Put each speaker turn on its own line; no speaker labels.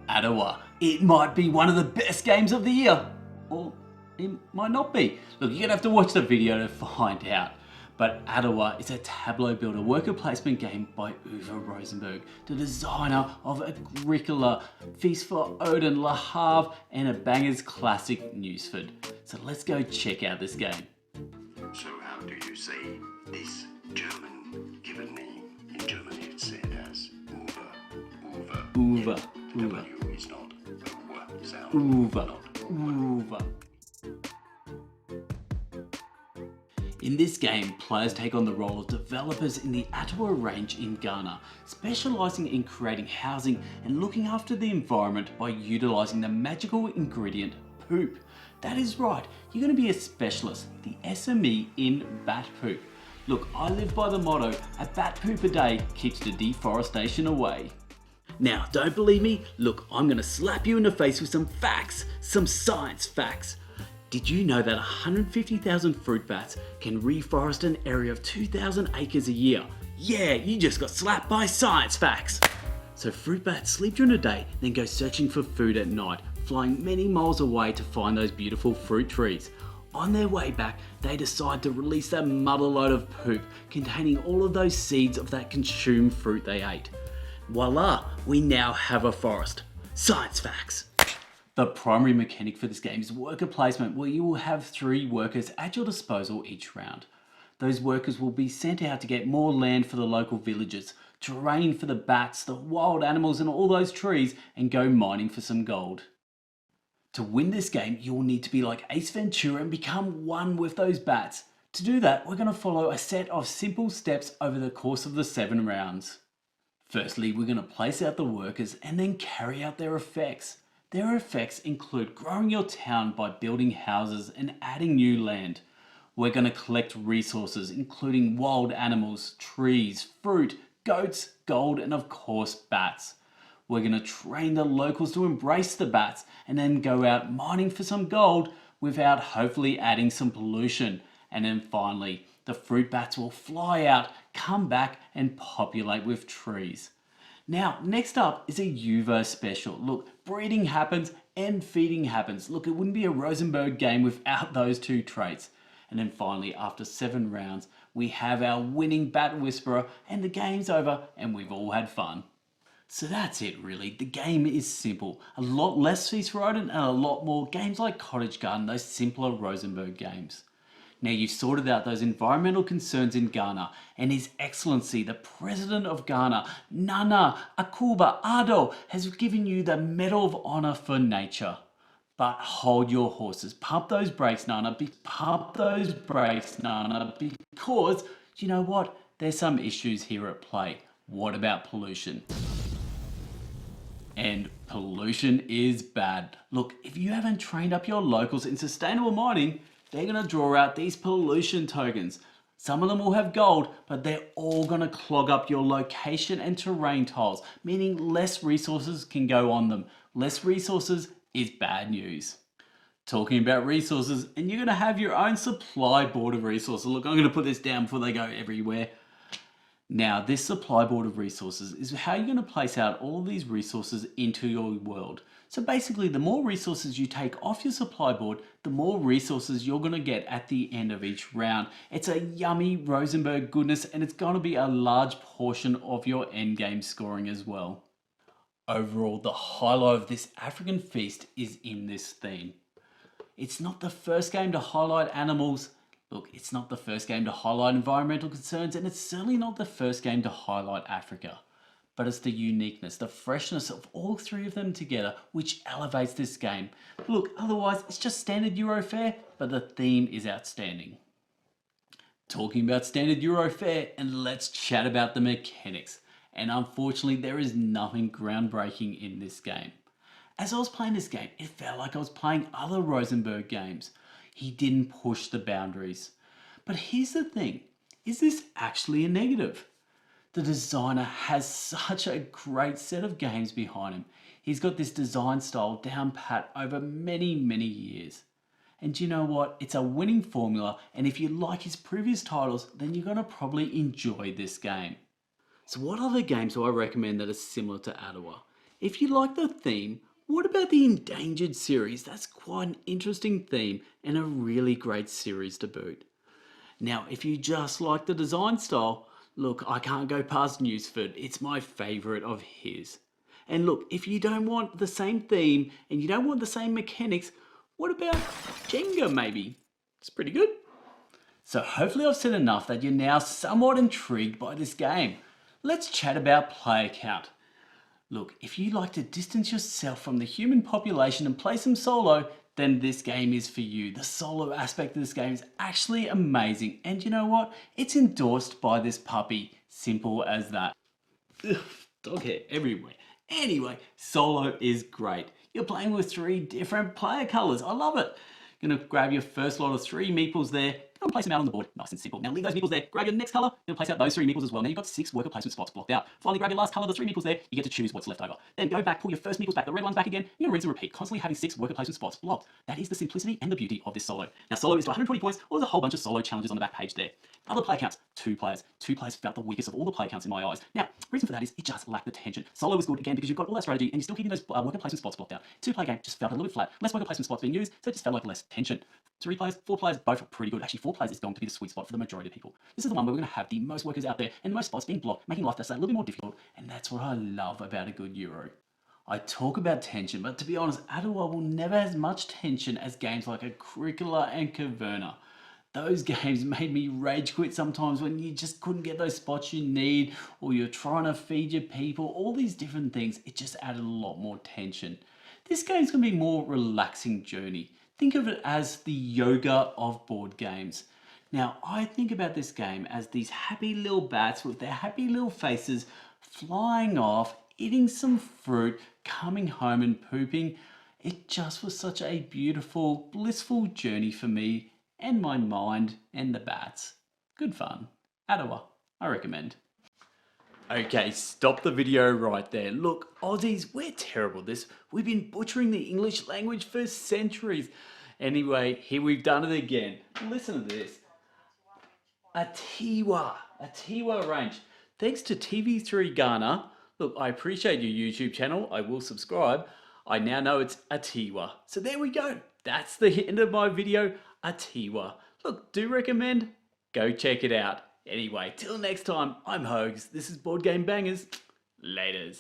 Atewa. It might be one of the best games of the year, or it might not be. Look, you're gonna have to watch the video to find out. But Atewa is a Tableau builder worker placement game by Uwe Rosenberg, the designer of Agricola, Feast for Odin, Harve, and a bangers classic Nujsford. So let's go check out this game.
So how do you say this German given name? In Germany it's said as Uwe.
Uwe.
The W is not a W sound.
Uwe. In this game, players take on the role of developers in the Atiwa Range in Ghana, specialising in creating housing and looking after the environment by utilising the magical ingredient poop. That is right, you're going to be a specialist, the SME in bat poop. Look, I live by the motto, a bat poop a day keeps the deforestation away. Now, don't believe me? Look, I'm going to slap you in the face with some facts, some science facts. Did you know that 150,000 fruit bats can reforest an area of 2,000 acres a year? Yeah, you just got slapped by science facts. So fruit bats sleep during the day, then go searching for food at night, flying many miles away to find those beautiful fruit trees. On their way back, they decide to release that motherload of poop containing all of those seeds of that consumed fruit they ate. Voila, we now have a forest. Science facts. The primary mechanic for this game is worker placement, where you will have 3 workers at your disposal each round. Those workers will be sent out to get more land for the local villagers, terrain for the bats, the wild animals and all those trees, and go mining for some gold. To win this game, you will need to be like Ace Ventura and become one with those bats. To do that, we're going to follow a set of simple steps over the course of the 7 rounds. Firstly, we're going to place out the workers and then carry out their effects. Their effects include growing your town by building houses and adding new land. We're going to collect resources including wild animals, trees, fruit, goats, gold and of course bats. We're going to train the locals to embrace the bats and then go out mining for some gold without hopefully adding some pollution. And then finally, the fruit bats will fly out, come back and populate with trees. Now, next up is a Uwe special. Look, breeding happens and feeding happens. Look, it wouldn't be a Rosenberg game without those 2 traits. And then finally, after 7 rounds, we have our winning Bat Whisperer and the game's over and we've all had fun. So that's it really. The game is simple. A lot less Feast for Odin and a lot more games like Cottage Garden, those simpler Rosenberg games. Now you've sorted out those environmental concerns in Ghana, and His Excellency, the President of Ghana, Nana Akufo-Addo, has given you the Medal of Honor for Nature. But hold your horses. Pump those brakes, Nana. Pump those brakes, Nana, because, you know what? There's some issues here at play. What about pollution? And pollution is bad. Look, if you haven't trained up your locals in sustainable mining, they're going to draw out these pollution tokens. Some of them will have gold, but they're all going to clog up your location and terrain tiles, meaning less resources can go on them. Less resources is bad news. Talking about resources, and you're going to have your own supply board of resources. Look, I'm going to put this down before they go everywhere. Now, this supply board of resources is how you're going to place out all of these resources into your world. So basically, the more resources you take off your supply board, the more resources you're going to get at the end of each round. It's a yummy Rosenberg goodness, and it's going to be a large portion of your endgame scoring as well. Overall, the highlight of this African feast is in this theme. It's not the first game to highlight animals. Look, it's not the first game to highlight environmental concerns, and it's certainly not the first game to highlight Africa. But it's the uniqueness, the freshness of all 3 of them together which elevates this game. Look, otherwise it's just standard Euro fare, but the theme is outstanding. Talking about standard Euro fare, and let's chat about the mechanics. And unfortunately, there is nothing groundbreaking in this game. As I was playing this game, it felt like I was playing other Rosenberg games. He didn't push the boundaries. But here's the thing, is this actually a negative? The designer has such a great set of games behind him. He's got this design style down pat over many, many years. And you know what? It's a winning formula, and if you like his previous titles, then you're going to probably enjoy this game. So what other games do I recommend that are similar to Atewa? If you like the theme, what about the endangered series? That's quite an interesting theme and a really great series to boot. Now, if you just like the design style, look, I can't go past Nujsford. It's my favourite of his. And look, if you don't want the same theme and you don't want the same mechanics, what about Jenga maybe? It's pretty good. So hopefully I've said enough that you're now somewhat intrigued by this game. Let's chat about player count. Look, if you like to distance yourself from the human population and play some solo, then this game is for you. The solo aspect of this game is actually amazing. And you know what? It's endorsed by this puppy. Simple as that. Ugh, dog hair everywhere. Anyway, solo is great. You're playing with 3 different player colours. I love it. You're gonna grab your first lot of 3 meeples there. Go and place them out on the board. Nice and simple. Now leave those meeples there. Grab your next colour. You're gonna place out those 3 meeples as well. Now you've got 6 worker placement spots blocked out. Finally grab your last colour, the 3 meeples there. You get to choose what's left over. Then go back, pull your first meeples back, the red ones back again. You're gonna rinse and repeat, constantly having 6 worker placement spots blocked. That is the simplicity and the beauty of this solo. Now solo is to 120 points, or there's a whole bunch of solo challenges on the back page there. Other player counts, 2 players. 2 players felt the weakest of all the player counts in my eyes. Now, reason for that is it just lacked the tension. Solo was good again because you've got all that strategy and you're still keeping those worker placement spots blocked out. 2-player game just felt a little bit flat. Less worker placement spots being used, so it just felt like less tension. 3 players, 4 players, both are pretty good. Actually, 4 players is going to be the sweet spot for the majority of people. This is the one where we're going to have the most workers out there and the most spots being blocked, making life just a little bit more difficult, and that's what I love about a good Euro. I talk about tension, but to be honest, Atewa will never have as much tension as games like Agricola and Caverna. Those games made me rage quit sometimes when you just couldn't get those spots you need, or you're trying to feed your people, all these different things. It just added a lot more tension. This game's going to be a more relaxing journey. Think of it as the yoga of board games. Now, I think about this game as these happy little bats with their happy little faces flying off, eating some fruit, coming home and pooping. It just was such a beautiful, blissful journey for me and my mind and the bats. Good fun. Atewa, I recommend. Okay, stop the video right there. Look, Aussies, we're terrible at this. We've been butchering the English language for centuries. Anyway, here we've done it again. Listen to this. Atiwa Range. Thanks to TV3 Ghana. Look, I appreciate your YouTube channel. I will subscribe. I now know it's Atiwa. So there we go. That's the end of my video. Atiwa. Look, do recommend. Go check it out. Anyway, till next time, I'm Hogs. This is Board Game Bangers. Laters.